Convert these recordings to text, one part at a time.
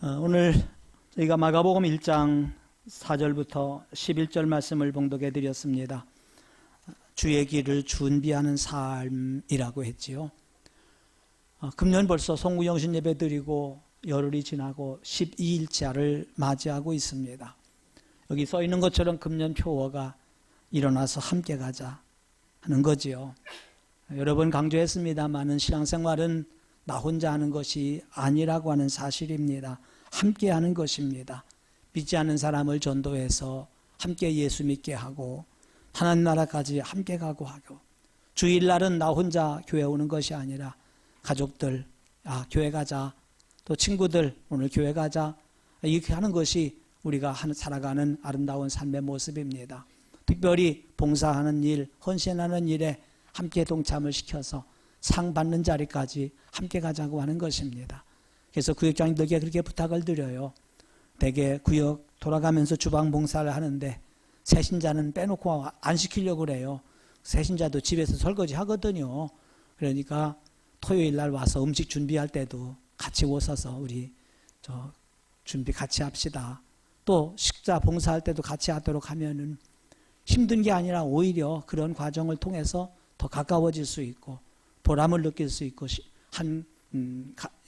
오늘 저희가 마가복음 1장 4절부터 11절 말씀을 봉독해 드렸습니다. 주의 길을 준비하는 삶이라고 했지요. 금년 벌써 송구영신 예배 드리고 열흘이 지나고 12일차를 맞이하고 있습니다. 여기 써 있는 것처럼 금년 표어가 일어나서 함께 가자 하는 거지요. 여러 번 강조했습니다마는 신앙생활은 나 혼자 하는 것이 아니라고 하는 사실입니다. 함께 하는 것입니다. 믿지 않는 사람을 전도해서 함께 예수 믿게 하고 하나님 나라까지 함께 가고 하고, 주일날은 나 혼자 교회 오는 것이 아니라 가족들 교회 가자, 또 친구들 오늘 교회 가자, 이렇게 하는 것이 우리가 살아가는 아름다운 삶의 모습입니다. 특별히 봉사하는 일, 헌신하는 일에 함께 동참을 시켜서 상 받는 자리까지 함께 가자고 하는 것입니다. 그래서 구역장님들께 그렇게 부탁을 드려요. 대개 구역 돌아가면서 주방 봉사를 하는데 새신자는 빼놓고 안 시키려고 그래요. 새신자도 집에서 설거지 하거든요. 그러니까 토요일 날 와서 음식 준비할 때도 같이 오셔서 우리 준비 같이 합시다. 또 식사 봉사할 때도 같이 하도록 하면은 힘든 게 아니라 오히려 그런 과정을 통해서 더 가까워질 수 있고 보람을 느낄 수 있고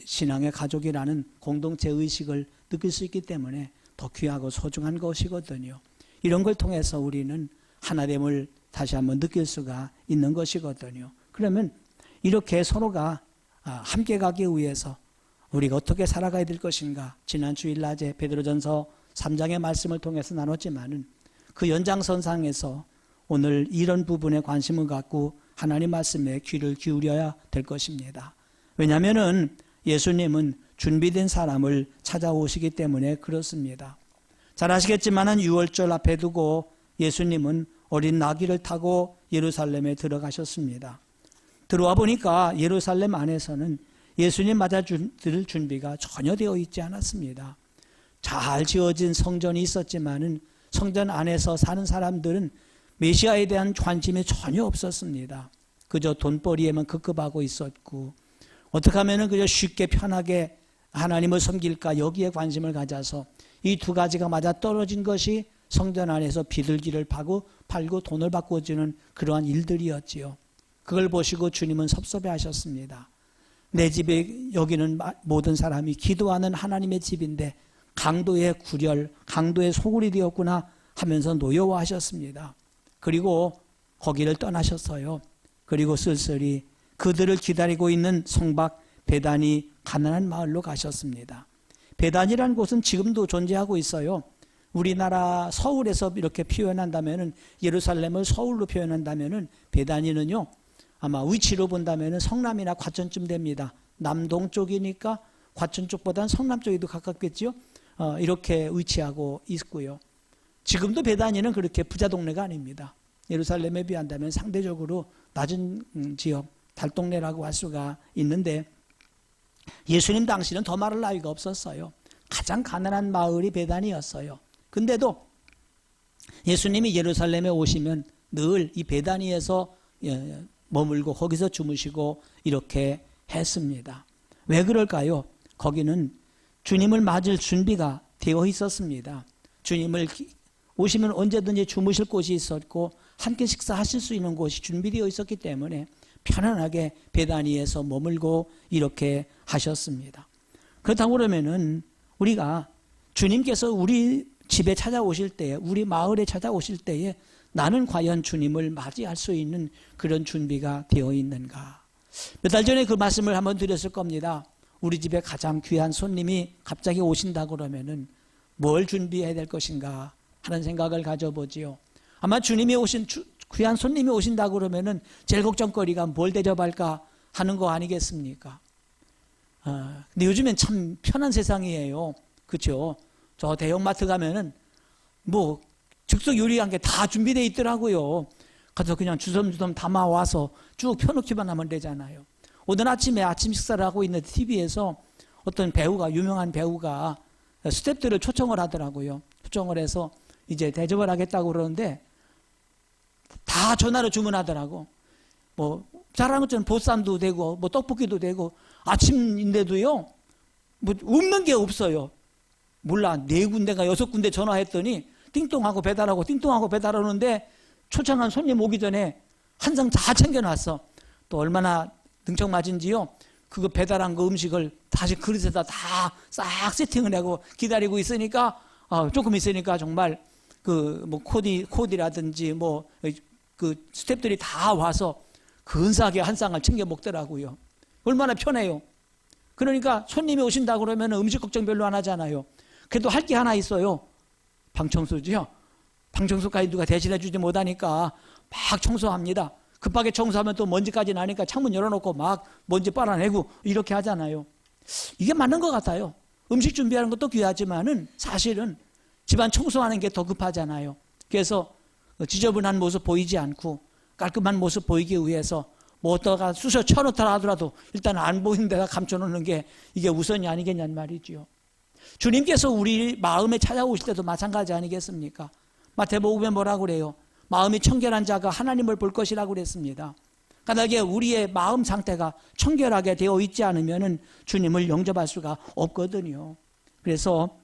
신앙의 가족이라는 공동체 의식을 느낄 수 있기 때문에 더 귀하고 소중한 것이거든요. 이런 걸 통해서 우리는 하나됨을 다시 한번 느낄 수가 있는 것이거든요. 그러면 이렇게 서로가 함께 가기 위해서 우리가 어떻게 살아가야 될 것인가, 지난 주일 낮에 베드로전서 3장의 말씀을 통해서 나눴지만은 그 연장선상에서 오늘 이런 부분에 관심을 갖고 하나님 말씀에 귀를 기울여야 될 것입니다. 왜냐하면 예수님은 준비된 사람을 찾아오시기 때문에 그렇습니다. 잘 아시겠지만 6월절 앞에 두고 예수님은 어린 나귀를 타고 예루살렘에 들어가셨습니다. 들어와 보니까 예루살렘 안에서는 예수님 맞아줄 준비가 전혀 되어 있지 않았습니다. 잘 지어진 성전이 있었지만 성전 안에서 사는 사람들은 메시아에 대한 관심이 전혀 없었습니다. 그저 돈벌이에만 급급하고 있었고, 어떻게 하면 그저 쉽게 편하게 하나님을 섬길까 여기에 관심을 가져서 이 두 가지가 맞아 떨어진 것이 성전 안에서 비둘기를 팔고 돈을 바꿔주는 그러한 일들이었지요. 그걸 보시고 주님은 섭섭해 하셨습니다. 내 집에 여기는 모든 사람이 기도하는 하나님의 집인데 강도의 구렬, 강도의 소굴이 되었구나 하면서 노여워하셨습니다. 그리고 거기를 떠나셨어요. 그리고 쓸쓸히 그들을 기다리고 있는 성박 베다니 가난한 마을로 가셨습니다. 베다니라는 곳은 지금도 존재하고 있어요. 우리나라 서울에서 이렇게 표현한다면, 예루살렘을 서울로 표현한다면 베다니는요, 아마 위치로 본다면 성남이나 과천쯤 됩니다. 남동쪽이니까 과천 쪽보다는 성남 쪽에도 가깝겠죠. 이렇게 위치하고 있고요. 지금도 베다니는 그렇게 부자 동네가 아닙니다. 예루살렘에 비한다면 상대적으로 낮은 지역, 달동네라고 할 수가 있는데, 예수님 당시는 더 말할 나위가 없었어요. 가장 가난한 마을이 베다니였어요. 근데도 예수님이 예루살렘에 오시면 늘 이 베다니에서 머물고 거기서 주무시고 이렇게 했습니다. 왜 그럴까요? 거기는 주님을 맞을 준비가 되어 있었습니다. 주님을 오시면 언제든지 주무실 곳이 있었고 함께 식사하실 수 있는 곳이 준비되어 있었기 때문에 편안하게 베다니에서 머물고 이렇게 하셨습니다. 그렇다고 그러면은 우리가 주님께서 우리 집에 찾아오실 때에, 우리 마을에 찾아오실 때에 나는 과연 주님을 맞이할 수 있는 그런 준비가 되어 있는가? 몇 달 전에 그 말씀을 한번 드렸을 겁니다. 우리 집에 가장 귀한 손님이 갑자기 오신다 그러면은 뭘 준비해야 될 것인가 하는 생각을 가져보지요. 아마 주님이 귀한 손님이 오신다 그러면은 제일 걱정거리가 뭘 대접할까 하는 거 아니겠습니까? 근데 요즘엔 참 편한 세상이에요. 그렇죠? 저 대형마트 가면은 뭐 즉석 요리한 게 다 준비되어 있더라고요. 가서 그냥 주섬주섬 담아와서 쭉 펴놓기만 하면 되잖아요. 오늘 아침에 아침 식사를 하고 있는 TV에서 어떤 유명한 배우가 스태프들을 초청을 하더라고요. 초청을 해서 이제 대접을 하겠다고 그러는데 다 전화로 주문하더라고. 뭐 잘하는 것처럼 보쌈도 되고 뭐 떡볶이도 되고 아침인데도요 뭐 없는 게 없어요. 몰라, 4군데가 6군데 전화했더니 띵동하고 배달하고 띵동하고 배달하는데 초청한 손님 오기 전에 한 상 다 챙겨놨어. 또 얼마나 능청맞은지요. 그거 배달한 그 음식을 다시 그릇에다 다 싹 세팅을 하고 기다리고 있으니까 조금 있으니까 정말 그 뭐 코디라든지 뭐 그 스태프들이 다 와서 근사하게 한 상을 챙겨 먹더라고요. 얼마나 편해요. 그러니까 손님이 오신다 그러면 음식 걱정 별로 안 하잖아요. 그래도 할 게 하나 있어요. 방 청소지요. 방 청소까지 누가 대신해 주지 못하니까 막 청소합니다. 급하게 청소하면 또 먼지까지 나니까 창문 열어놓고 막 먼지 빨아내고 이렇게 하잖아요. 이게 맞는 것 같아요. 음식 준비하는 것도 귀하지만은 사실은 집안 청소하는 게 더 급하잖아요. 그래서 지저분한 모습 보이지 않고 깔끔한 모습 보이기 위해서 뭐 어디다가 쑤셔 쳐놓더라 하더라도 일단 안 보이는 데다 감춰놓는 게 이게 우선이 아니겠냐는 말이지요. 주님께서 우리 마음에 찾아오실 때도 마찬가지 아니겠습니까? 마태복음에 뭐라고 그래요? 마음이 청결한 자가 하나님을 볼 것이라고 그랬습니다. 만약에 우리의 마음 상태가 청결하게 되어 있지 않으면 주님을 영접할 수가 없거든요. 그래서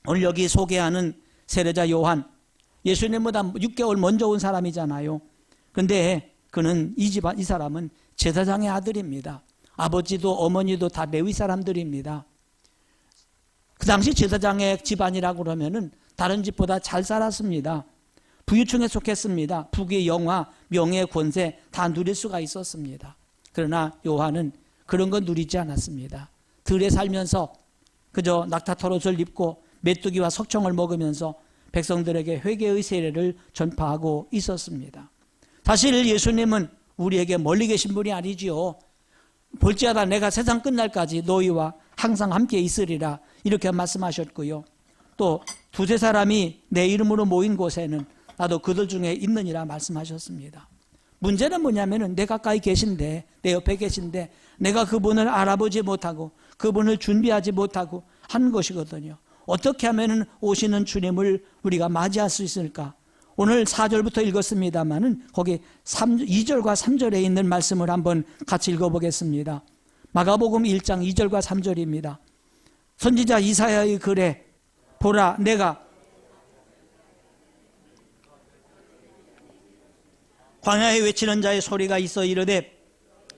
오늘 여기 소개하는 세례자 요한, 예수님보다 6개월 먼저 온 사람이잖아요. 그런데 그는 이 사람은 제사장의 아들입니다. 아버지도 어머니도 다 레위 사람들입니다. 그 당시 제사장의 집안이라고 그러면은 다른 집보다 잘 살았습니다. 부유층에 속했습니다. 부귀, 영화, 명예, 권세 다 누릴 수가 있었습니다. 그러나 요한은 그런 건 누리지 않았습니다. 들에 살면서 그저 낙타 털옷을 입고 메뚜기와 석청을 먹으면서 백성들에게 회개의 세례를 전파하고 있었습니다. 사실 예수님은 우리에게 멀리 계신 분이 아니지요. 볼지어다 내가 세상 끝날까지 너희와 항상 함께 있으리라 이렇게 말씀하셨고요. 또 두세 사람이 내 이름으로 모인 곳에는 나도 그들 중에 있느니라 말씀하셨습니다. 문제는 뭐냐면은 내 가까이 계신데, 내 옆에 계신데 내가 그분을 알아보지 못하고 그분을 준비하지 못하고 하는 것이거든요. 어떻게 하면은 오시는 주님을 우리가 맞이할 수 있을까? 오늘 4절부터 읽었습니다만은 거기 2절과 3절에 있는 말씀을 한번 같이 읽어보겠습니다. 마가복음 1장 2절과 3절입니다. 선지자 이사야의 글에 보라 내가 광야에 외치는 자의 소리가 있어 이르되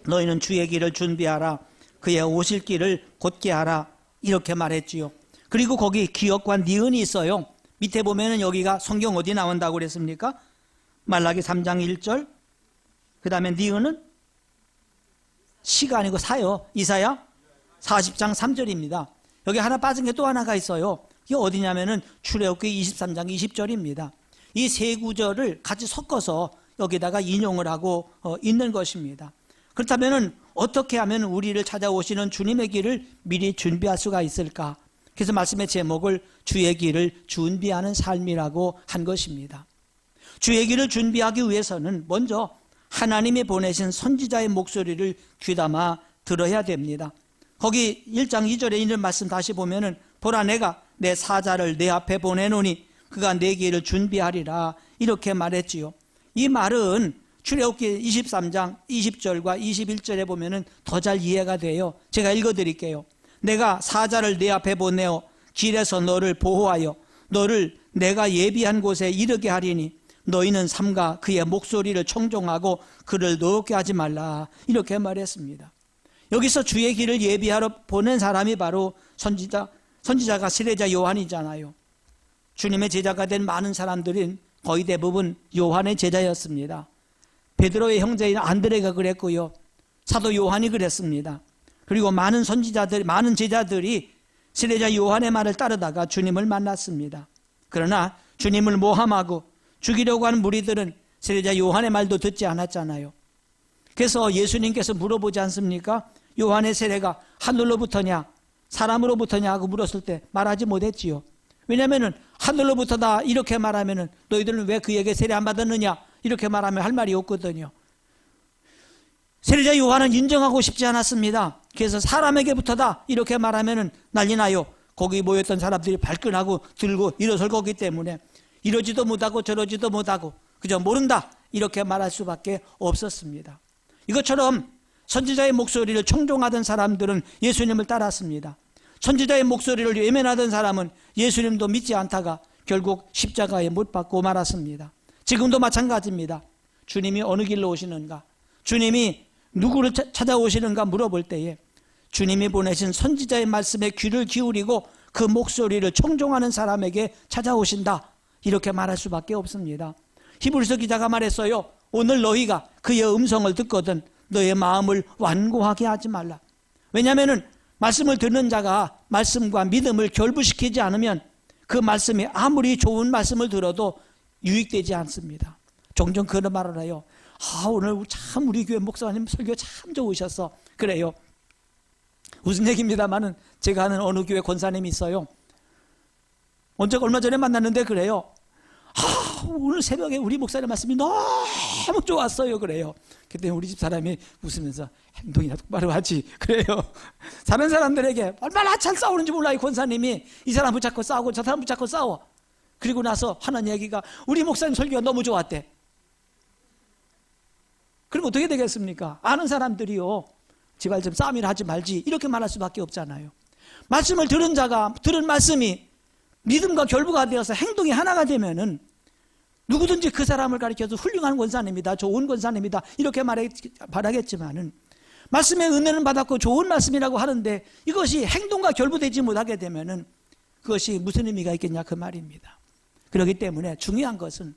너희는 주의 길을 준비하라 그의 오실 길을 곧게 하라 이렇게 말했지요. 그리고 거기 기역과 니은이 있어요. 밑에 보면은 여기가 성경 어디 나온다고 그랬습니까? 말라기 3장 1절. 그 다음에 니은은 시가 아니고 사요. 이사야 40장 3절입니다. 여기 하나 빠진 게 또 하나가 있어요. 이게 어디냐면은 출애굽기 23장 20절입니다. 이 세 구절을 같이 섞어서 여기다가 인용을 하고 있는 것입니다. 그렇다면은 어떻게 하면 우리를 찾아오시는 주님의 길을 미리 준비할 수가 있을까? 그래서 말씀의 제목을 주의 길을 준비하는 삶이라고 한 것입니다. 주의 길을 준비하기 위해서는 먼저 하나님이 보내신 선지자의 목소리를 귀담아 들어야 됩니다. 거기 1장 2절에 있는 말씀 다시 보면은 보라 내가 내 사자를 내 앞에 보내노니 그가 내 길을 준비하리라 이렇게 말했지요. 이 말은 출애굽기 23장 20절과 21절에 보면은 더 잘 이해가 돼요. 제가 읽어드릴게요. 내가 사자를 내 앞에 보내어 길에서 너를 보호하여 너를 내가 예비한 곳에 이르게 하리니 너희는 삼가 그의 목소리를 청종하고 그를 노엽게 하지 말라 이렇게 말했습니다. 여기서 주의 길을 예비하러 보낸 사람이 바로 선지자가 세례자 요한이잖아요. 주님의 제자가 된 많은 사람들은 거의 대부분 요한의 제자였습니다. 베드로의 형제인 안드레가 그랬고요. 사도 요한이 그랬습니다. 그리고 많은 선지자들, 많은 제자들이 세례자 요한의 말을 따르다가 주님을 만났습니다. 그러나 주님을 모함하고 죽이려고 하는 무리들은 세례자 요한의 말도 듣지 않았잖아요. 그래서 예수님께서 물어보지 않습니까? 요한의 세례가 하늘로부터냐 사람으로부터냐 하고 물었을 때 말하지 못했지요. 왜냐하면 하늘로부터다 이렇게 말하면 너희들은 왜 그에게 세례 안 받았느냐 이렇게 말하면 할 말이 없거든요. 세례자 요한은 인정하고 싶지 않았습니다. 그래서 사람에게부터다 이렇게 말하면 난리 나요. 거기 모였던 사람들이 발끈하고 들고 일어설 거기 때문에 이러지도 못하고 저러지도 못하고 그저 모른다 이렇게 말할 수밖에 없었습니다. 이것처럼 선지자의 목소리를 청종하던 사람들은 예수님을 따랐습니다. 선지자의 목소리를 외면하던 사람은 예수님도 믿지 않다가 결국 십자가에 못 박고 말았습니다. 지금도 마찬가지입니다. 주님이 어느 길로 오시는가, 주님이 누구를 찾아오시는가 물어볼 때에 주님이 보내신 선지자의 말씀에 귀를 기울이고 그 목소리를 청종하는 사람에게 찾아오신다, 이렇게 말할 수밖에 없습니다. 히브리서 기자가 말했어요. 오늘 너희가 그의 음성을 듣거든 너의 마음을 완고하게 하지 말라. 왜냐하면 말씀을 듣는 자가 말씀과 믿음을 결부시키지 않으면 그 말씀이 아무리 좋은 말씀을 들어도 유익되지 않습니다. 종종 그런 말을 해요. 오늘 참 우리 교회 목사님 설교 참 좋으셨어. 그래요. 무슨 얘기입니다만은 제가 아는 어느 교회 권사님이 있어요. 얼마 전에 만났는데 그래요. 오늘 새벽에 우리 목사님 말씀이 너무 좋았어요. 그래요. 그때 우리 집 사람이 웃으면서 행동이나 똑바로 하지. 그래요. 사는 사람들에게 얼마나 잘 싸우는지 몰라. 이 권사님이 이 사람 붙잡고 싸우고 저 사람 붙잡고 싸워. 그리고 나서 하는 얘기가 우리 목사님 설교가 너무 좋았대. 그럼 어떻게 되겠습니까? 아는 사람들이요, 제발 좀 싸움이나 하지 말지, 이렇게 말할 수밖에 없잖아요. 말씀을 들은 자가 들은 말씀이 믿음과 결부가 되어서 행동이 하나가 되면은 누구든지 그 사람을 가리켜서 훌륭한 권사님이다, 좋은 권사님이다, 이렇게 말하겠지만은 말씀의 은혜는 받았고 좋은 말씀이라고 하는데 이것이 행동과 결부되지 못하게 되면은 그것이 무슨 의미가 있겠냐, 그 말입니다. 그렇기 때문에 중요한 것은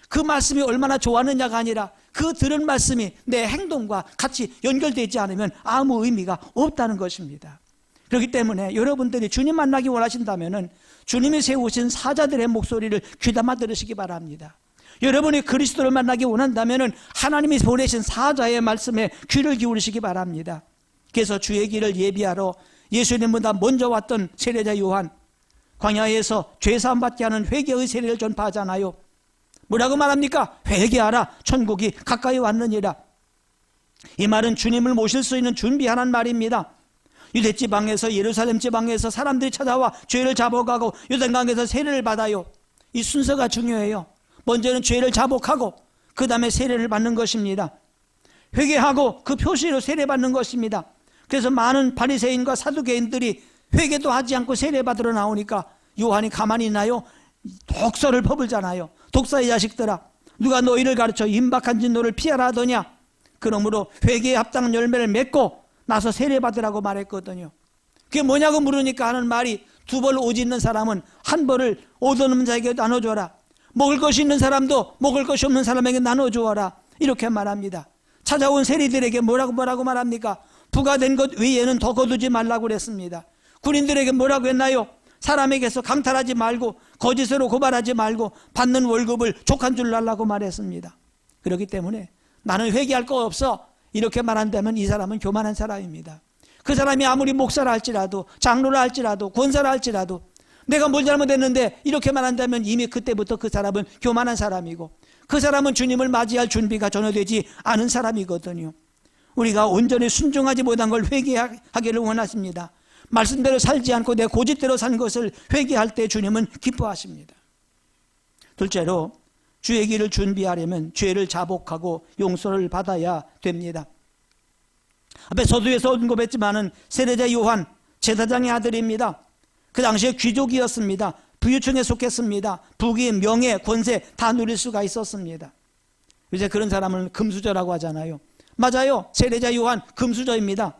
그 말씀이 얼마나 좋았느냐가 아니라 그 들은 말씀이 내 행동과 같이 연결되지 않으면 아무 의미가 없다는 것입니다. 그렇기 때문에 여러분들이 주님 만나기 원하신다면 주님이 세우신 사자들의 목소리를 귀담아 들으시기 바랍니다. 여러분이 그리스도를 만나기 원한다면 하나님이 보내신 사자의 말씀에 귀를 기울이시기 바랍니다. 그래서 주의 길을 예비하러 예수님보다 먼저 왔던 세례자 요한, 광야에서 죄사함 받게 하는 회개의 세례를 전파하잖아요. 뭐라고 말합니까? 회개하라, 천국이 가까이 왔느니라. 이 말은 주님을 모실 수 있는 준비하라는 말입니다. 유대 지방에서, 예루살렘 지방에서 사람들이 찾아와 죄를 자복하고 요단강에서 세례를 받아요. 이 순서가 중요해요. 먼저는 죄를 자복하고 그 다음에 세례를 받는 것입니다. 회개하고 그 표시로 세례받는 것입니다. 그래서 많은 바리새인과 사두개인들이 회개도 하지 않고 세례받으러 나오니까 요한이 가만히 있나요? 독서를 퍼불잖아요. 독사의 자식들아, 누가 너희를 가르쳐 임박한 진노를 피하라 하더냐? 그러므로 회개에 합당한 열매를 맺고 나서 세례받으라고 말했거든요. 그게 뭐냐고 물으니까 하는 말이, 두 벌 오지 있는 사람은 한 벌을 얻어놓은 자에게 나눠줘라. 먹을 것이 있는 사람도 먹을 것이 없는 사람에게 나눠주어라. 이렇게 말합니다. 찾아온 세리들에게 뭐라고 말합니까? 부과된 것 외에는 더 거두지 말라고 그랬습니다. 군인들에게 뭐라고 했나요? 사람에게서 강탈하지 말고 거짓으로 고발하지 말고 받는 월급을 족한 줄 알라고 말했습니다. 그렇기 때문에 나는 회개할 거 없어, 이렇게 말한다면 이 사람은 교만한 사람입니다. 그 사람이 아무리 목사라 할지라도, 장로라 할지라도, 권사라 할지라도 내가 뭘 잘못했는데 이렇게 말한다면 이미 그때부터 그 사람은 교만한 사람이고 그 사람은 주님을 맞이할 준비가 전혀 되지 않은 사람이거든요. 우리가 온전히 순종하지 못한 걸 회개하기를 원하십니다. 말씀대로 살지 않고 내 고집대로 산 것을 회개할 때 주님은 기뻐하십니다. 둘째로, 주의 길을 준비하려면 죄를 자복하고 용서를 받아야 됩니다. 앞에 서두에서 언급했지만은 세례자 요한 제사장의 아들입니다. 그 당시에 귀족이었습니다. 부유층에 속했습니다. 부귀, 명예, 권세 다 누릴 수가 있었습니다. 이제 그런 사람을 금수저라고 하잖아요. 맞아요. 세례자 요한 금수저입니다.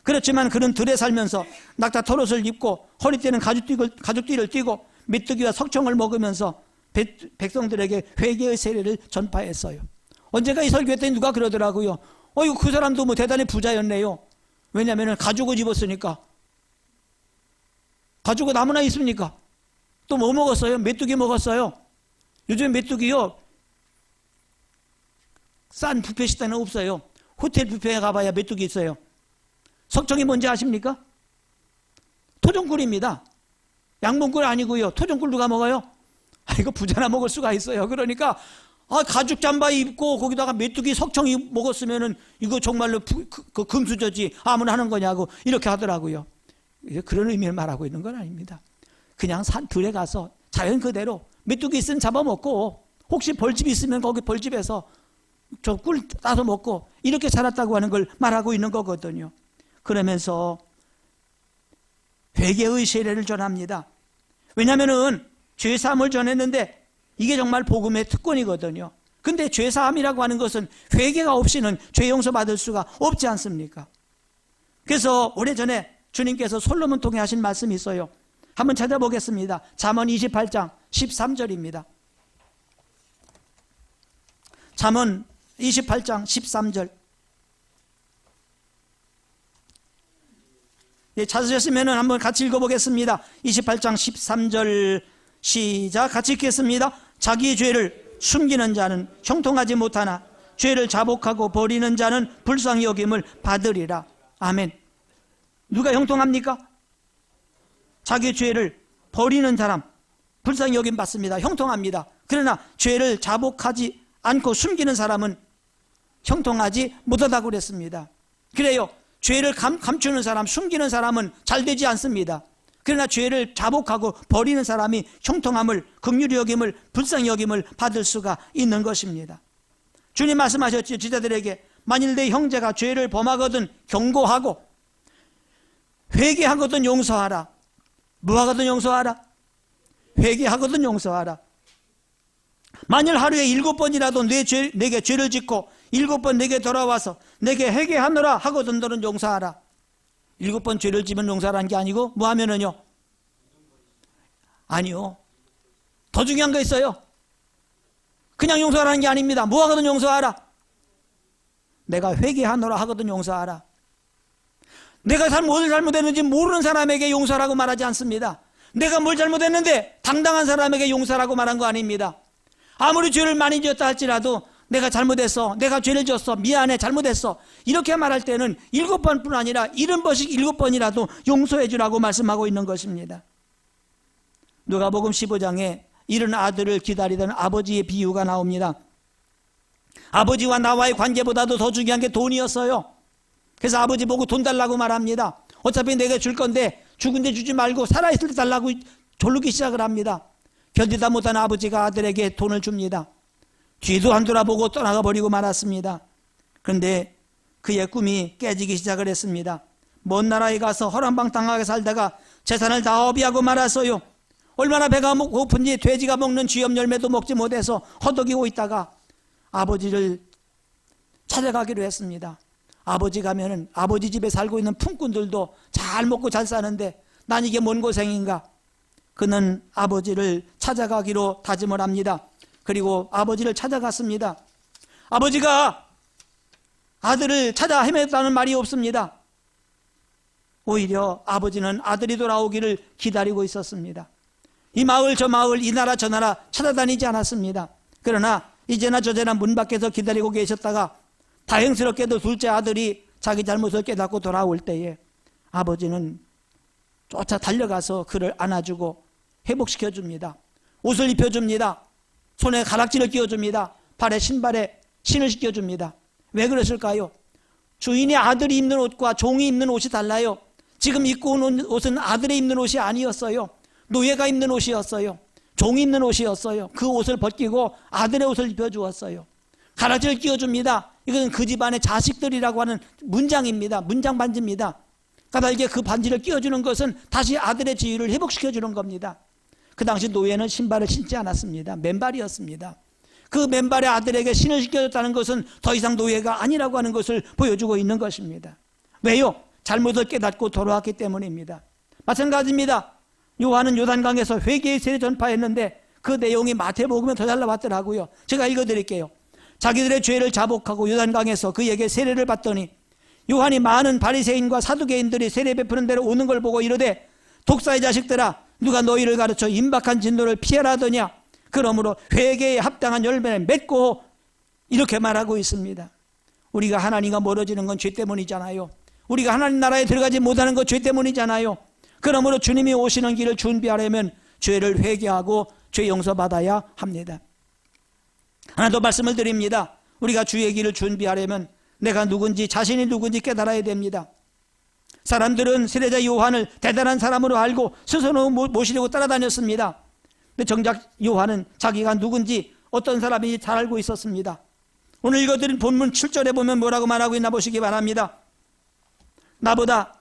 그렇지만 그는 들에 살면서 낙타 털옷을 입고 허리띠는 가죽띠를 띠고 메뚜기와 석청을 먹으면서 백성들에게 회개의 세례를 전파했어요. 언젠가 이 설교했더니 누가 그러더라고요. 그 사람도 뭐 대단히 부자였네요. 왜냐하면 가죽을 입었으니까. 가죽은 아무나 있습니까? 또 뭐 먹었어요? 메뚜기 먹었어요. 요즘 메뚜기요, 싼 뷔페 식당은 없어요. 호텔 뷔페에 가봐야 메뚜기 있어요. 석청이 뭔지 아십니까? 토종꿀입니다. 양봉꿀 아니고요. 토종꿀 누가 먹어요? 이거 부자나 먹을 수가 있어요. 그러니까 가죽 잠바 입고 거기다가 메뚜기 석청이 먹었으면은 이거 정말로 그 금수저지, 아무나 하는 거냐고 이렇게 하더라고요. 그런 의미를 말하고 있는 건 아닙니다. 그냥 산 들에 가서 자연 그대로 메뚜기 있으면 잡아먹고, 혹시 벌집 있으면 거기 벌집에서 저 꿀 따서 먹고 이렇게 살았다고 하는 걸 말하고 있는 거거든요. 그러면서 회개의 세례를 전합니다. 왜냐하면 죄사함을 전했는데 이게 정말 복음의 특권이거든요. 근데 죄사함이라고 하는 것은 회개가 없이는 죄 용서받을 수가 없지 않습니까? 그래서 오래전에 주님께서 솔로몬 통해 하신 말씀이 있어요. 한번 찾아보겠습니다. 잠언 28장 13절입니다. 잠언 28장 13절. 예, 찾으셨으면 한번 같이 읽어보겠습니다. 28장 13절 시작. 같이 읽겠습니다. 자기 죄를 숨기는 자는 형통하지 못하나 죄를 자복하고 버리는 자는 불쌍히 여김을 받으리라. 아멘. 누가 형통합니까? 자기 죄를 버리는 사람 불쌍히 여김 받습니다. 형통합니다. 그러나 죄를 자복하지 않고 숨기는 사람은 형통하지 못하다고 그랬습니다. 그래요. 죄를 감추는 사람, 숨기는 사람은 잘 되지 않습니다. 그러나 죄를 자복하고 버리는 사람이 형통함을, 긍휼히 여김을, 불쌍히 여김을 받을 수가 있는 것입니다. 주님 말씀하셨죠. 제자들에게 만일 내 형제가 죄를 범하거든 경고하고 회개하거든 용서하라. 뭐하거든 용서하라? 회개하거든 용서하라. 만일 하루에 7번이라도 내게 죄를 짓고 7번 내게 돌아와서 내게 회개하노라 하거든 너는 용서하라. 7번 죄를 지면 용서하라는 게 아니고 뭐 하면은요? 아니요. 더 중요한 거 있어요. 그냥 용서하라는 게 아닙니다. 뭐 하거든 용서하라. 내가 회개하노라 하거든 용서하라. 내가 뭘 잘못했는지 모르는 사람에게 용서라고 말하지 않습니다. 내가 뭘 잘못했는데 당당한 사람에게 용서라고 말한 거 아닙니다. 아무리 죄를 많이 지었다 할지라도 내가 잘못했어, 내가 죄를 지었어, 미안해, 잘못했어 이렇게 말할 때는 7번뿐 아니라 70번씩 7번이라도 용서해 주라고 말씀하고 있는 것입니다. 누가복음 15장에 이른 아들을 기다리던 아버지의 비유가 나옵니다. 아버지와 나와의 관계보다도 더 중요한 게 돈이었어요. 그래서 아버지 보고 돈 달라고 말합니다. 어차피 내가 줄 건데 죽은데 주지 말고 살아있을 때 달라고 졸르기 시작을 합니다. 견디다 못한 아버지가 아들에게 돈을 줍니다. 뒤도 안 돌아보고 떠나가 버리고 말았습니다. 그런데 그의 꿈이 깨지기 시작을 했습니다. 먼 나라에 가서 허랑방탕하게 살다가 재산을 다 허비하고 말았어요. 얼마나 배가 고픈지 돼지가 먹는 쥐염 열매도 먹지 못해서 허덕이고 있다가 아버지를 찾아가기로 했습니다. 아버지 가면은 아버지 집에 살고 있는 품꾼들도 잘 먹고 잘 사는데 난 이게 뭔 고생인가. 그는 아버지를 찾아가기로 다짐을 합니다. 그리고 아버지를 찾아갔습니다. 아버지가 아들을 찾아 헤맸다는 말이 없습니다. 오히려 아버지는 아들이 돌아오기를 기다리고 있었습니다. 이 마을 저 마을 이 나라 저 나라 찾아다니지 않았습니다. 그러나 이제나 저제나 문 밖에서 기다리고 계셨다가 다행스럽게도 둘째 아들이 자기 잘못을 깨닫고 돌아올 때에 아버지는 쫓아 달려가서 그를 안아주고 회복시켜줍니다. 옷을 입혀줍니다. 손에 가락지를 끼워줍니다. 발에 신발에 신을 시켜줍니다. 왜 그랬을까요? 주인의 아들이 입는 옷과 종이 입는 옷이 달라요. 지금 입고 온 옷은 아들이 입는 옷이 아니었어요. 노예가 입는 옷이었어요. 종이 입는 옷이었어요. 그 옷을 벗기고 아들의 옷을 입혀주었어요. 가락지를 끼워줍니다. 이것은 그 집안의 자식들이라고 하는 문장입니다. 문장 반지입니다. 까닭에 그 반지를 끼워주는 것은 다시 아들의 지위를 회복시켜주는 겁니다. 그 당시 노예는 신발을 신지 않았습니다. 맨발이었습니다. 그 맨발에 아들에게 신을 시켜줬다는 것은 더 이상 노예가 아니라고 하는 것을 보여주고 있는 것입니다. 왜요? 잘못을 깨닫고 돌아왔기 때문입니다. 마찬가지입니다. 요한은 요단강에서 회개의 세례 전파했는데 그 내용이 마태복음에 더 잘 나왔더라고요. 제가 읽어드릴게요. 자기들의 죄를 자복하고 요단강에서 그에게 세례를 받더니 요한이 많은 바리새인과 사두개인들이 세례 베푸는 데로 오는 걸 보고 이르되 독사의 자식들아 누가 너희를 가르쳐 임박한 진노를 피하라 하더냐. 그러므로 회개에 합당한 열매를 맺고 이렇게 말하고 있습니다. 우리가 하나님과 멀어지는 건 죄 때문이잖아요. 우리가 하나님 나라에 들어가지 못하는 건 죄 때문이잖아요. 그러므로 주님이 오시는 길을 준비하려면 죄를 회개하고 죄 용서받아야 합니다. 하나 더 말씀을 드립니다. 우리가 주의 길을 준비하려면 내가 누군지 자신이 누군지 깨달아야 됩니다. 사람들은 세례자 요한을 대단한 사람으로 알고 스스로 모시려고 따라다녔습니다. 근데 정작 요한은 자기가 누군지 어떤 사람인지 잘 알고 있었습니다. 오늘 읽어드린 본문 7절에 보면 뭐라고 말하고 있나 보시기 바랍니다. 나보다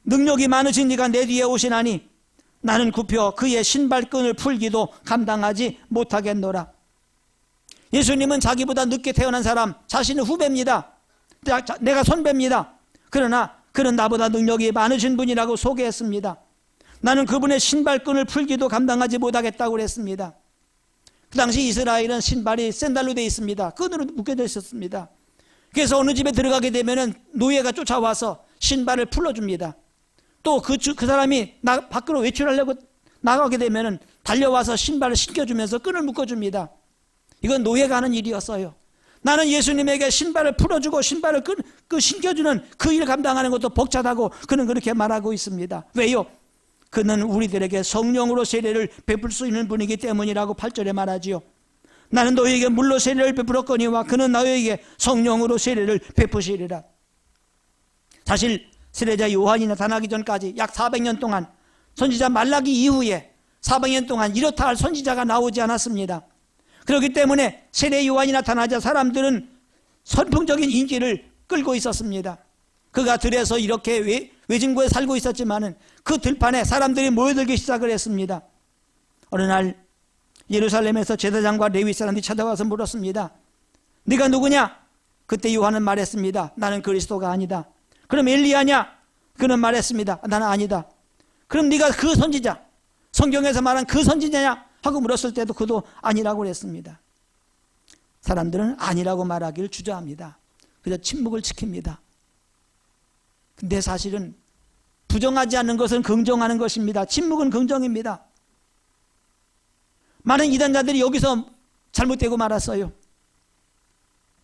능력이 많으신 이가 내 뒤에 오시나니 나는 굽혀 그의 신발끈을 풀기도 감당하지 못하겠노라. 예수님은 자기보다 늦게 태어난 사람, 자신은 후배입니다. 내가 선배입니다. 그러나 그는 나보다 능력이 많으신 분이라고 소개했습니다. 나는 그분의 신발끈을 풀기도 감당하지 못하겠다고 그랬습니다. 그 당시 이스라엘은 신발이 샌달로 되어 있습니다. 끈으로 묶여져 있었습니다. 그래서 어느 집에 들어가게 되면 노예가 쫓아와서 신발을 풀어줍니다. 또 그 사람이 밖으로 외출하려고 나가게 되면 달려와서 신발을 신겨주면서 끈을 묶어줍니다. 이건 노예가 하는 일이었어요. 나는 예수님에게 신발을 풀어주고 신발을 신겨주는 그 일을 감당하는 것도 벅차다고 그는 그렇게 말하고 있습니다. 왜요? 그는 우리들에게 성령으로 세례를 베풀 수 있는 분이기 때문이라고 8절에 말하지요. 나는 너희에게 물로 세례를 베풀었거니와 그는 너희에게 성령으로 세례를 베푸시리라. 사실 세례자 요한이 나타나기 전까지 약 400년 동안, 선지자 말라기 이후에 400년 동안 이렇다 할 선지자가 나오지 않았습니다. 그렇기 때문에 세례 요한이 나타나자 사람들은 선풍적인 인기를 끌고 있었습니다. 그가 들에서 이렇게 외진고에 살고 있었지만은 그 들판에 사람들이 모여들기 시작을 했습니다. 어느 날 예루살렘에서 제사장과 레위 사람들이 찾아와서 물었습니다. 네가 누구냐? 그때 요한은 말했습니다. 나는 그리스도가 아니다. 그럼 엘리야냐? 그는 말했습니다. 나는 아니다. 그럼 네가 그 선지자, 성경에서 말한 그 선지자냐? 하고 물었을 때도 그도 아니라고 그랬습니다. 사람들은 아니라고 말하기를 주저합니다. 그저 침묵을 지킵니다. 근데 사실은 부정하지 않는 것은 긍정하는 것입니다. 침묵은 긍정입니다. 많은 이단자들이 여기서 잘못되고 말았어요.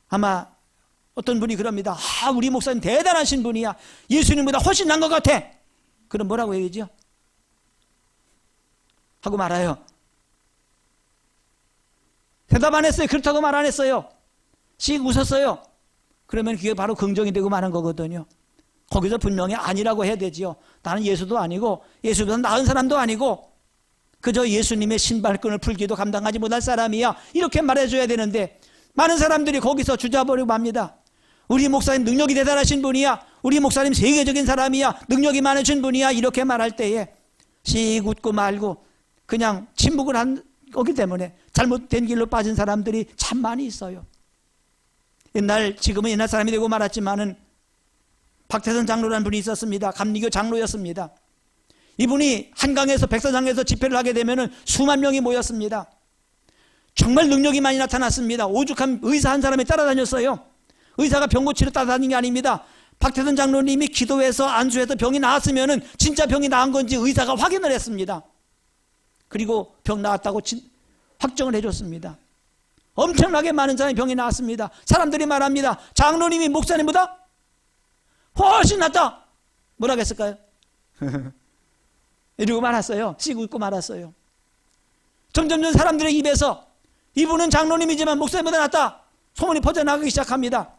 아마 어떤 분이 그럽니다. 우리 목사님 대단하신 분이야. 예수님보다 훨씬 난 것 같아. 그럼 뭐라고 얘기죠? 하고 말아요. 대답 안 했어요. 그렇다고 말 안 했어요. 씩 웃었어요. 그러면 그게 바로 긍정이 되고 마는 거거든요. 거기서 분명히 아니라고 해야 되지요. 나는 예수도 아니고 예수보다 나은 사람도 아니고 그저 예수님의 신발끈을 풀기도 감당하지 못할 사람이야. 이렇게 말해줘야 되는데 많은 사람들이 거기서 주저버리고 맙니다. 우리 목사님 능력이 대단하신 분이야. 우리 목사님 세계적인 사람이야. 능력이 많으신 분이야. 이렇게 말할 때에 씩 웃고 말고 그냥 침묵을 한 거기 때문에 잘못된 길로 빠진 사람들이 참 많이 있어요. 지금은 옛날 사람이 되고 말았지만은 박태선 장로라는 분이 있었습니다. 감리교 장로였습니다. 이분이 한강에서 백사장에서 집회를 하게 되면은 수만 명이 모였습니다. 정말 능력이 많이 나타났습니다. 오죽한 의사 한 사람이 따라다녔어요. 의사가 병 고치러 따라다니는 게 아닙니다. 박태선 장로님이 기도해서 안수해서 병이 나았으면은 진짜 병이 나은 건지 의사가 확인을 했습니다. 그리고 병 나았다고 확정을 해줬습니다. 엄청나게 많은 사람이 병이 나았습니다. 사람들이 말합니다. 장로님이 목사님보다 훨씬 낫다. 뭐라고 했을까요? 이러고 말았어요. 씩 웃고 말았어요. 점점점 사람들의 입에서 이분은 장로님이지만 목사님보다 낫다. 소문이 퍼져나가기 시작합니다.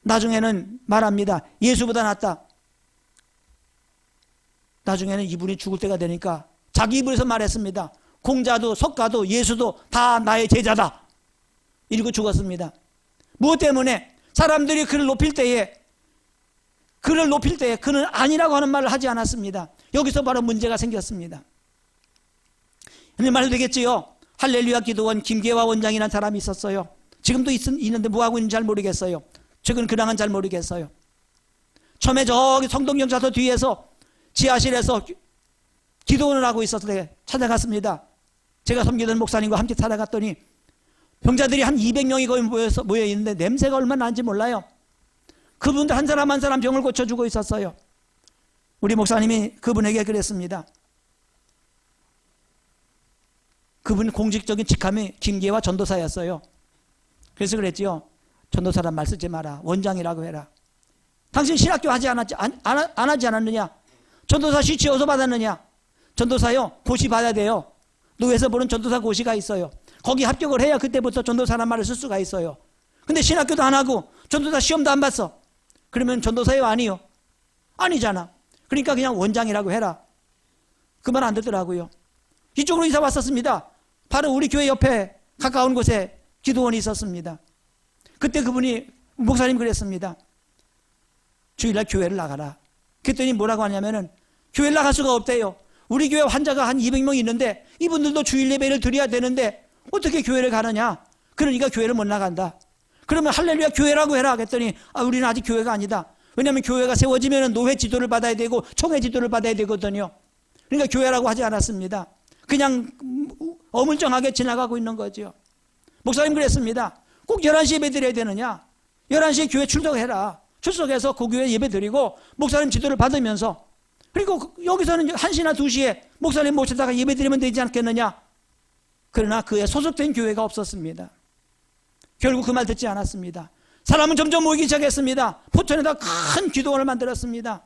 나중에는 말합니다. 예수보다 낫다. 나중에는 이분이 죽을 때가 되니까 자기 입으로서 말했습니다. 공자도 석가도 예수도 다 나의 제자다. 이러고 죽었습니다. 무엇 때문에? 사람들이 그를 높일 때에 그는 아니라고 하는 말을 하지 않았습니다. 여기서 바로 문제가 생겼습니다. 이런 말 되겠지요. 할렐루야 기도원 김계화 원장이라는 사람이 있었어요. 지금도 있는데 뭐하고 있는지 잘 모르겠어요. 최근 근황은 잘 모르겠어요. 처음에 저기 성동경찰서 뒤에서 지하실에서 기도원을 하고 있었을 때 찾아갔습니다. 제가 섬기던 목사님과 함께 찾아갔더니 병자들이 한 200명이 거의 모여 있는데 냄새가 얼마나 나는지 몰라요. 그분들 한 사람 한 사람 병을 고쳐주고 있었어요. 우리 목사님이 그분에게 그랬습니다. 그분 공식적인 직함이 김계화 전도사였어요. 그래서 그랬지요. 전도사란 말 쓰지 마라. 원장이라고 해라. 당신 신학교 하지 안 하지 않았느냐? 전도사 시치 어디서 받았느냐? 전도사요. 고시 받아야 돼요. 노회에서 보는 전도사 고시가 있어요. 거기 합격을 해야 그때부터 전도사란 말을 쓸 수가 있어요. 근데 신학교도 안 하고 전도사 시험도 안 봤어. 그러면 전도사요? 아니요? 아니잖아. 그러니까 그냥 원장이라고 해라. 그 말 안 듣더라고요. 이쪽으로 이사 왔었습니다. 바로 우리 교회 옆에 가까운 곳에 기도원이 있었습니다. 그때 그분이 목사님 그랬습니다. 주일날 교회를 나가라. 그랬더니 뭐라고 하냐면은 교회를 나갈 수가 없대요. 우리 교회 환자가 한 200명 있는데 이분들도 주일 예배를 드려야 되는데 어떻게 교회를 가느냐. 그러니까 교회를 못 나간다. 그러면 할렐루야 교회라고 해라 했더니 우리는 아직 교회가 아니다. 왜냐하면 교회가 세워지면 노회 지도를 받아야 되고 총회 지도를 받아야 되거든요. 그러니까 교회라고 하지 않았습니다. 그냥 어물쩡하게 지나가고 있는 거죠. 목사님 그랬습니다. 꼭 11시에 예배 드려야 되느냐. 11시에 교회 출석해라. 출석해서 그 교회 예배 드리고 목사님 지도를 받으면서 그리고 여기서는 1시나 2시에 목사님 모시다가 예배 드리면 되지 않겠느냐. 그러나 그에 소속된 교회가 없었습니다. 결국 그 말 듣지 않았습니다. 사람은 점점 모이기 시작했습니다. 포천에다 큰 기도원을 만들었습니다.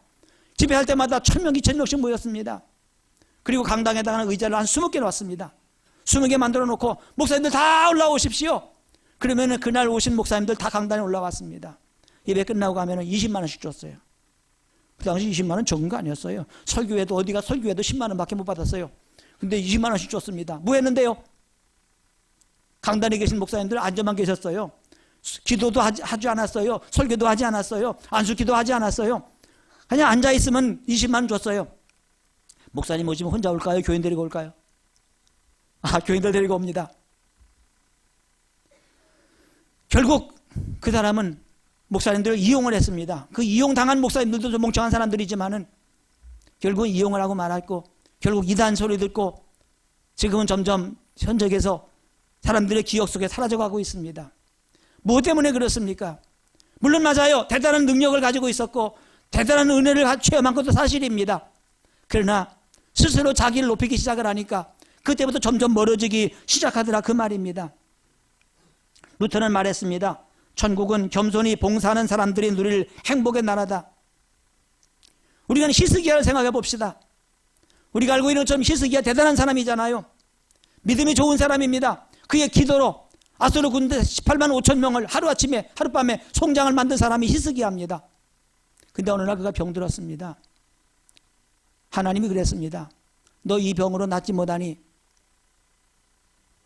집회할 때마다 1000명, 2000명씩 모였습니다. 그리고 강당에다가 의자를 한 20개 놓았습니다. 20개 만들어 놓고 목사님들 다 올라오십시오. 그러면 그날 오신 목사님들 다 강단에 올라왔습니다. 예배 끝나고 가면 20만 원씩 줬어요. 그 당시 20만 원 적은 거 아니었어요. 설교회도 어디가 설교회도 10만 원밖에 못 받았어요. 근데 20만 원씩 줬습니다. 뭐 했는데요? 강단에 계신 목사님들 앉아만 계셨어요. 기도도 하지 않았어요. 설교도 하지 않았어요. 안수기도 하지 않았어요. 그냥 앉아있으면 20만 원 줬어요. 목사님 오시면 혼자 올까요? 교인 데리고 올까요? 교인들 데리고 옵니다. 결국 그 사람은 목사님들을 이용을 했습니다. 그 이용당한 목사님들도 좀 멍청한 사람들이지만은 결국 이용을 하고 말았고 결국 이단 소리 듣고 지금은 점점 현적에서 사람들의 기억 속에 사라져가고 있습니다. 무엇 때문에 그렇습니까? 물론 맞아요. 대단한 능력을 가지고 있었고 대단한 은혜를 체험한 것도 사실입니다. 그러나 스스로 자기를 높이기 시작을 하니까 그때부터 점점 멀어지기 시작하더라 그 말입니다. 루터는 말했습니다. 천국은 겸손히 봉사하는 사람들이 누릴 행복의 나라다. 우리가 히스기야를 생각해 봅시다. 우리가 알고 있는 것처럼 히스기야 대단한 사람이잖아요. 믿음이 좋은 사람입니다. 그의 기도로 아수르 군대 18만 5천 명을 하루아침에 하룻밤에 송장을 만든 사람이 히스기야입니다. 근데 어느 날 그가 병들었습니다. 하나님이 그랬습니다. 너 이 병으로 낫지 못하니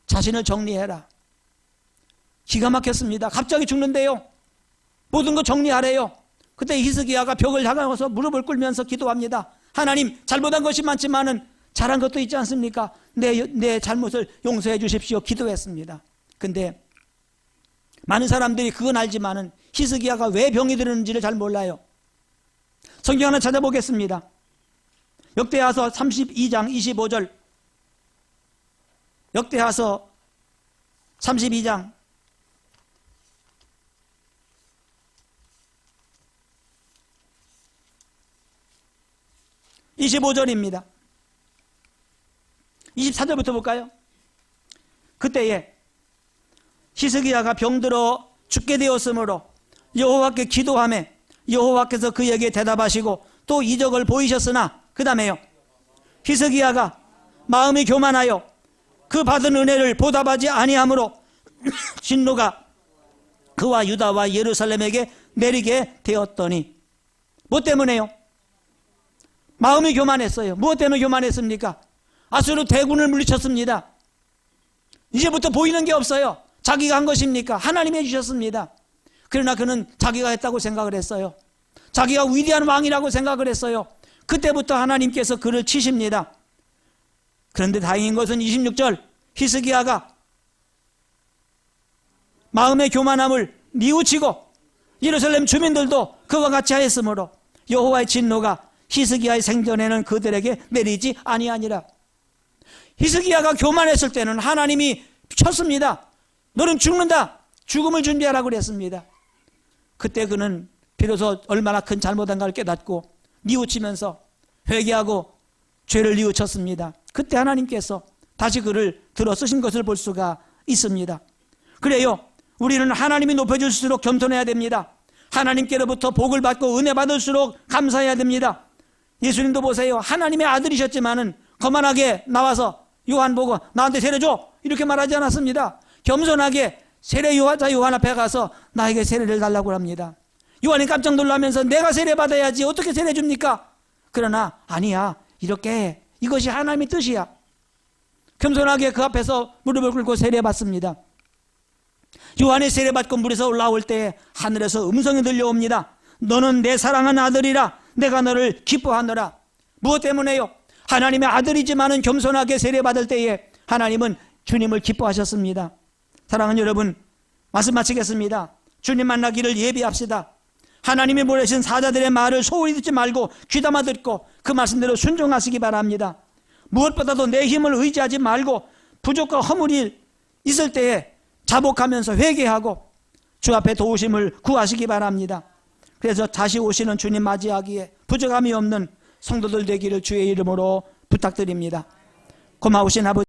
자신을 정리해라. 기가 막혔습니다. 갑자기 죽는데요. 모든 거 정리하래요. 그때 히스기야가 벽을 향해서 무릎을 꿇으면서 기도합니다. 하나님, 잘못한 것이 많지만은 잘한 것도 있지 않습니까? 내 잘못을 용서해 주십시오. 기도했습니다. 근데 많은 사람들이 그건 알지만은 히스기야가 왜 병이 들었는지를 잘 몰라요. 성경 하나 찾아보겠습니다. 역대하서 32장 25절. 역대하서 32장 25절입니다. 24절부터 볼까요? 그때에 히스기야가 병들어 죽게 되었으므로 여호와께 기도하매 여호와께서 그에게 대답하시고 또 이적을 보이셨으나 그 다음에요. 히스기야가 마음이 교만하여 그 받은 은혜를 보답하지 아니하므로 진노가 그와 유다와 예루살렘에게 내리게 되었더니 뭐 때문에요? 마음이 교만했어요. 무엇 때문에 교만했습니까? 아수르 대군을 물리쳤습니다. 이제부터 보이는 게 없어요. 자기가 한 것입니까? 하나님이 해주셨습니다. 그러나 그는 자기가 했다고 생각을 했어요. 자기가 위대한 왕이라고 생각을 했어요. 그때부터 하나님께서 그를 치십니다. 그런데 다행인 것은 26절 히스기야가 마음의 교만함을 뉘우치고 예루살렘 주민들도 그와 같이 하였으므로 여호와의 진노가 히스기야의 생전에는 그들에게 내리지 아니하니라. 히스기야가 교만했을 때는 하나님이 쳤습니다. 너는 죽는다. 죽음을 준비하라고 그랬습니다. 그때 그는 비로소 얼마나 큰 잘못한가를 깨닫고 뉘우치면서 회개하고 죄를 뉘우쳤습니다. 그때 하나님께서 다시 그를 들어 쓰신 것을 볼 수가 있습니다. 그래요. 우리는 하나님이 높여줄수록 겸손해야 됩니다. 하나님께로부터 복을 받고 은혜 받을수록 감사해야 됩니다. 예수님도 보세요. 하나님의 아들이셨지만은 거만하게 나와서 요한 보고 나한테 세례 줘 이렇게 말하지 않았습니다. 겸손하게 세례 요한자 요한 앞에 가서 나에게 세례를 달라고 합니다. 요한이 깜짝 놀라면서 내가 세례 받아야지 어떻게 세례 줍니까? 그러나 아니야 이렇게 해. 이것이 하나님의 뜻이야. 겸손하게 그 앞에서 무릎을 꿇고 세례 받습니다. 요한이 세례 받고 물에서 올라올 때 하늘에서 음성이 들려옵니다. 너는 내 사랑하는 아들이라 내가 너를 기뻐하노라. 무엇 때문에요? 하나님의 아들이지만은 겸손하게 세례받을 때에 하나님은 주님을 기뻐하셨습니다. 사랑하는 여러분, 말씀 마치겠습니다. 주님 만나기를 예비합시다. 하나님이 보내신 사자들의 말을 소홀히 듣지 말고 귀담아 듣고 그 말씀대로 순종하시기 바랍니다. 무엇보다도 내 힘을 의지하지 말고 부족과 허물이 있을 때에 자복하면서 회개하고 주 앞에 도우심을 구하시기 바랍니다. 그래서 다시 오시는 주님 맞이하기에 부족함이 없는 성도들 되기를 주의 이름으로 부탁드립니다. 고마우신 아버지,